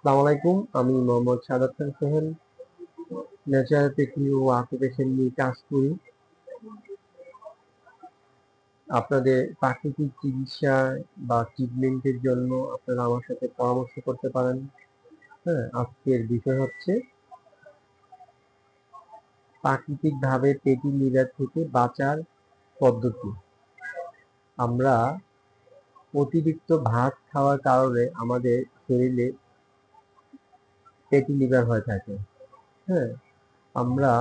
আসসালামু আলাইকুম। আমি মোহাম্মদ সাদাত খান সোহেল। ন্যাচারোপ্যাথি ও অকুপেশন নিয়ে কাজ করি। আপনাদের প্রাকৃতিক চিকিৎসা বা ট্রিটমেন্টের জন্য আপনারা আমার সাথে পরামর্শ করতে পারেন। হ্যাঁ, আজকের বিষয় হচ্ছে প্রাকৃতিকভাবে ফ্যাটি লিভার থেকে বাঁচার পদ্ধতি। আমরা অতিরিক্ত ভাত খাওয়ার কারণে আমাদের শরীরে ফ্যাটি লিভার হয়ে থাকে। হ্যাঁ, আমরা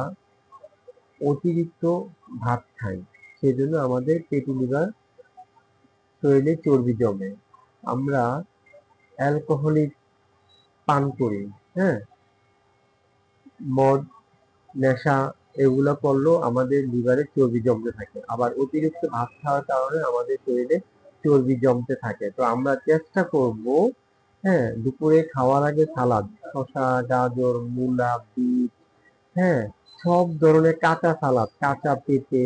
অতিরিক্ত ভাত খাই, সেজন্য আমাদের ফ্যাটি লিভার, শরীরে চর্বি জমে। আমরা অ্যালকোহলিক পান করি, হ্যাঁ, মদ, নেশা, এগুলো করলেও আমাদের লিভারে চর্বি জমতে থাকে। আবার অতিরিক্ত ভাত খাওয়ার কারণে আমাদের শরীরে চর্বি জমতে থাকে। তো আমরা চেষ্টা করব, হ্যাঁ, দুপুরে খাওয়ার আগে সালাদ, শসা, গাজর, মূলা, বিট, হ্যাঁ, সব ধরনের কাঁচা সালাদ, কাঁচা পেঁপে,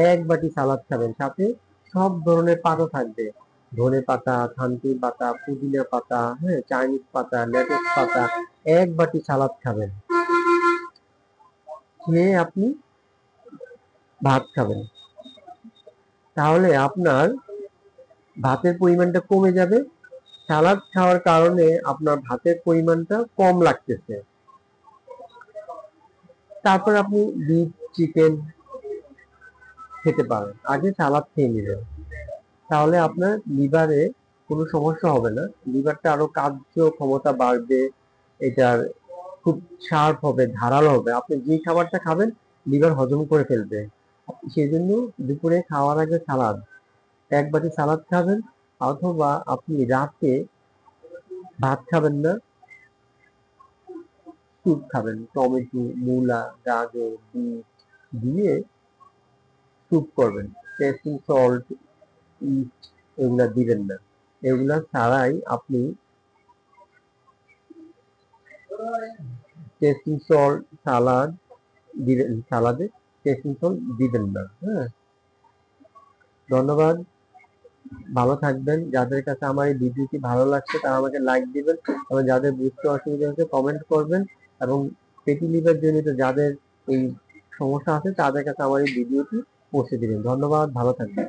এক বাটি সালাদ খাবেন। সাথে সব ধরনের পাতা থাকবে, ধনে পাতা, থানকুনি পাতা, পুদিনা পাতা, হ্যাঁ, চাইনিজ পাতা, লেটুস পাতা, এক বাটি সালাদ খাবেন। খেয়ে আপনি ভাত খাবেন। তাহলে আপনার ভাতের পরিমাণটা কমে যাবে। সালাদ খাওয়ার কারণে আপনার ভাতের পরিমাণটা কম লাগতেছে। তারপর আপনি বিফ, চিকেন খেতে পারেন। আগে সালাদ খেয়ে নেবেন। তাহলে আপনার লিভারে কোনো সমস্যা হবে না। লিভারটা আরো কার্যক্ষমতা বাড়বে। এটার খুব শার্প হবে, ধারালো হবে। আপনি যে খাবারটা খাবেন লিভার হজম করে ফেলবে। সেই জন্য দুপুরে খাওয়ার আগে সালাদ, এক বাটি সালাদ খাবেন। অথবা আপনি রাতে ভাত খাবেন না, স্যুপ খাবেন। টমেটো, মূলা, গাজর, বিট দিয়ে স্যুপ করবেন। টেস্টিং সল্ট, ইস্ট এগুলা দিবেন না। এগুলা ছাড়াই আপনি টেস্টিং সল্ট সালাদ দিবেন, সালাদে টেস্টিং সল্ট দিবেন না। হ্যাঁ, ধন্যবাদ। ভালো থাকবেন। যাদের কাছে আমার এই ভিডিওটি ভালো লাগছে তারা আমাকে লাইক দিবেন, এবং যাদের বুঝতে অসুবিধা হচ্ছে কমেন্ট করবেন, এবং ফ্যাটি লিভার জনিত যাদের এই সমস্যা আছে তাদের কাছে আমার এই ভিডিওটি পৌঁছে দিবেন। ধন্যবাদ, ভালো থাকবেন।